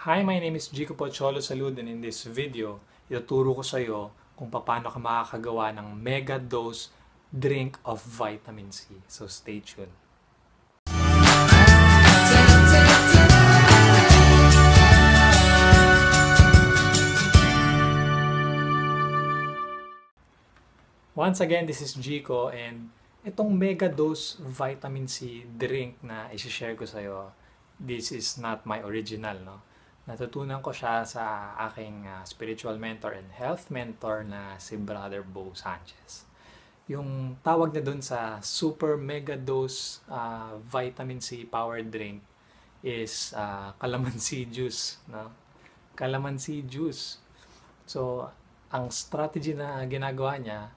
Hi, my name is Jico Pocholo Salud, and in this video, ituturo ko sa iyo kung paano ka makakagawa ng mega dose drink of vitamin C. So stay tuned. Once again, this is Jico, and itong mega dose vitamin C drink na isi-share ko sa iyo, this is not my original, no? Natutunan ko siya sa aking spiritual mentor and health mentor na si Brother Bo Sanchez. Yung tawag na dun sa super mega dose vitamin C power drink is calamansi juice, no? Calamansi juice. So, ang strategy na ginagawa niya,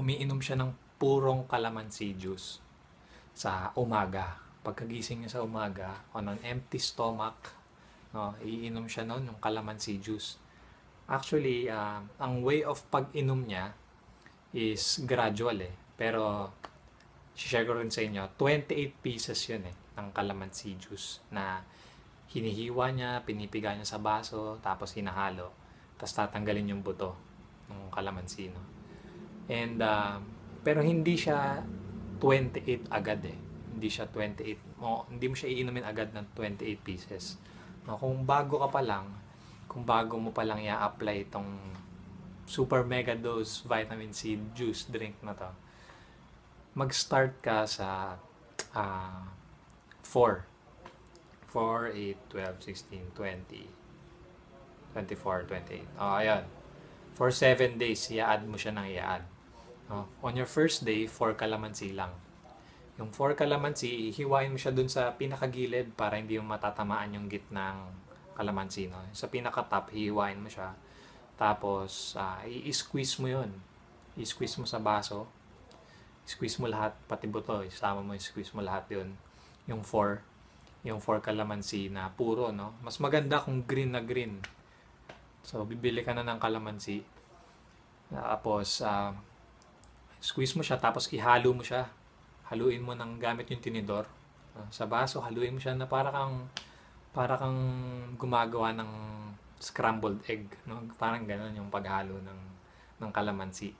umiinom siya ng purong calamansi juice sa umaga. Pagkagising niya sa umaga, on an empty stomach, no, iinom siya noon yung calamansi juice. Actually, ang way of pag-inom niya is gradual Pero, share ko rin sa inyo, 28 pieces yun ng calamansi juice na hinihiwa niya, pinipiga niya sa baso, tapos hinahalo. Tapos tatanggalin yung buto ng calamansi, no? And, pero hindi siya 28 agad Hindi siya 28. Hindi mo siya iinumin agad ng 28 pieces. No, kung bago mo pa lang i-apply itong super mega dose vitamin C juice drink na to, mag-start ka sa 4, 8, 12, 16, 20, 24, 28. Ayan. For 7 days, i-add mo siya ng i-add. On your first day, 4 calamansi lang. Yung 4 calamansi, hiwain mo siya dun sa pinakagilid para hindi yung matatamaan yung gitnang calamansi, no? Sa pinaka-top, hiwain mo siya. Tapos, i-squeeze mo yun. I-squeeze mo sa baso. Squeeze mo lahat, pati buto. Isama mo, squeeze mo lahat yun. Yung 4 calamansi na puro, no? Mas maganda kung green na green. So, bibili ka na ng calamansi. Tapos, squeeze mo siya, tapos ihalo mo siya. Haluin mo ng gamit yung tinidor. Sa baso, haluin mo siya na para kang gumagawa ng scrambled egg, no? Parang gano'n yung paghalo ng calamansi.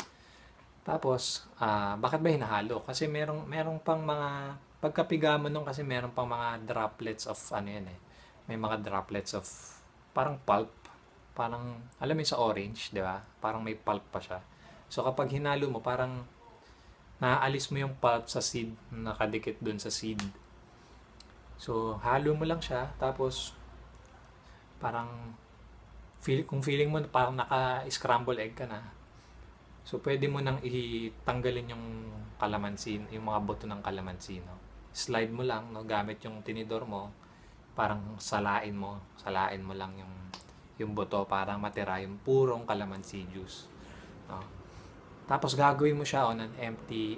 Tapos, bakit ba hinahalo? Kasi merong pang mga pagkapiga mo nun, kasi meron pang mga droplets of may mga droplets of parang pulp. Parang, alam mo sa orange, di ba? Parang may pulp pa siya. So, kapag hinalo mo, parang naaalis mo yung pulp sa seed, nakadikit dun sa seed. So, halo mo lang siya, tapos parang kung feeling mo parang naka-scramble egg ka na, so pwede mo nang itanggalin yung calamansi, yung mga buto ng calamansi, no? Slide mo lang, no, gamit yung tinidor mo, parang salain mo lang yung buto para matira yung purong calamansi juice, no? Tapos gagawin mo siya on an empty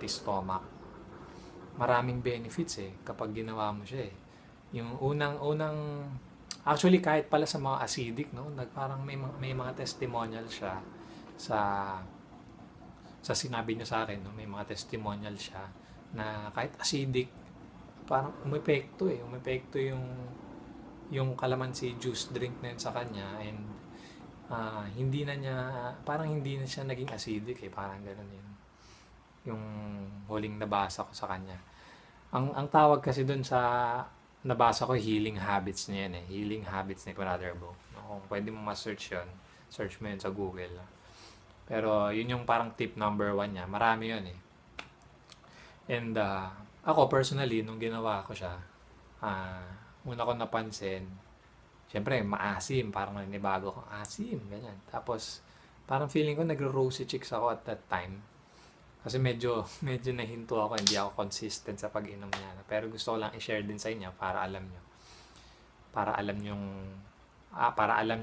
stomach. Maraming benefits kapag ginawa mo siya Yung unang actually kahit pala sa mga acidic, no, parang may mga testimonial siya sa sinabi niya sa akin, no, may mga testimonial siya na kahit acidic, parang umepekto yung calamansi juice drink na yun sa kanya, and hindi na siya naging acidic parang gano'n yun yung huling nabasa ko sa kanya. Ang tawag kasi dun sa nabasa ko, healing habits niya yan healing habits ni Brother Bo. Kung pwede mo ma-search yun, search mo yun sa Google. Pero yun yung parang tip number 1 niya. Marami yun And ako personally, nung ginawa ko siya, una ko napansin, siyempre, maasim. Parang nanibago ko, asim, ganyan. Tapos, parang feeling ko nagro-rosy cheeks ako at that time. Kasi medyo nahinto ako, hindi ako consistent sa pag-inom niya. Pero gusto ko lang i-share din sa inyo para alam nyo. Para alam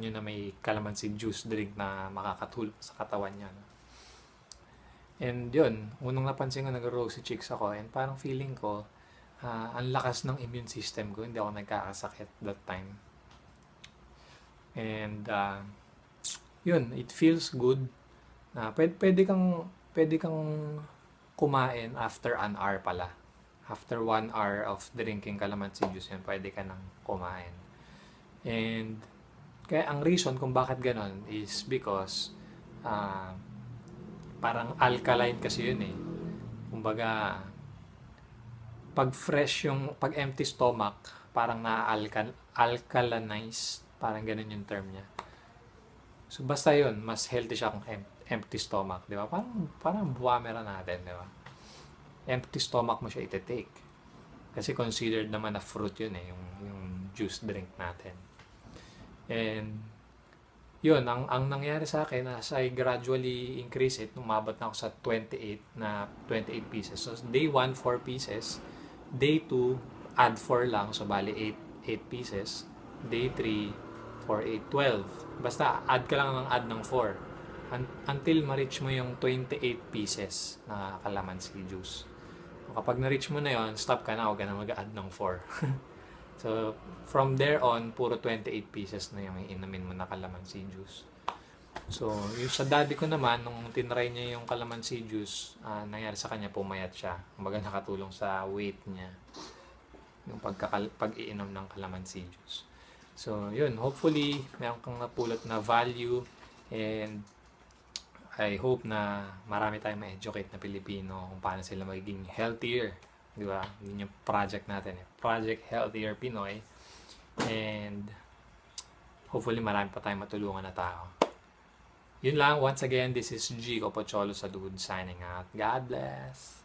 nyo na may calamansi juice drink na makakatulong sa katawan niya. No? And yun, unang napansin ko, nagro-rosy cheeks ako. And parang feeling ko, ang lakas ng immune system ko. Hindi ako nagkakasakit that time. And yun, it feels good na pwede kang kumain after an hour pala. after 1 hour of drinking calamansi juice, yun, pwede ka nang kumain. And, kaya ang reason kung bakit ganon is because, parang alkaline kasi yun eh. Kumbaga, pag empty stomach, parang na-alkalinize, parang ganun yung term niya. So, basta yun, mas healthy siya kung empty stomach, di ba? Parang buwamera natin, di ba? Empty stomach mo siya iti-take. Kasi considered naman na fruit yun eh, yung juice drink natin. And, yun, ang nangyari sa akin, as I gradually increase it, umabot na ako sa 28 pieces. So, day 1, 4 pieces. Day 2, add 4 lang. So, bali 8 pieces. Day 3, 4, 8, 12. Basta, add ka lang ng add ng 4. Until ma-reach mo yung 28 pieces na calamansi juice. So, kapag na-reach mo na yon, stop ka na, huwag ka na mag-add ng 4. So, from there on, puro 28 pieces na yung inumin mo na calamansi juice. So, yung sa daddy ko naman, nung tinry niya yung calamansi juice, nangyari sa kanya, pumayat siya. Kumbaga nakatulong sa weight niya. Yung pag-iinom ng calamansi juice. So, yun. Hopefully, meron kang napulot na value. And, I hope na marami tayong ma-educate na Pilipino kung paano sila magiging healthier. Di ba? Yun yung project natin eh. Project Healthier Pinoy. And hopefully marami pa tayong matulungan na tao. Yun lang. Once again, this is G. Pocholo Salud signing out. God bless!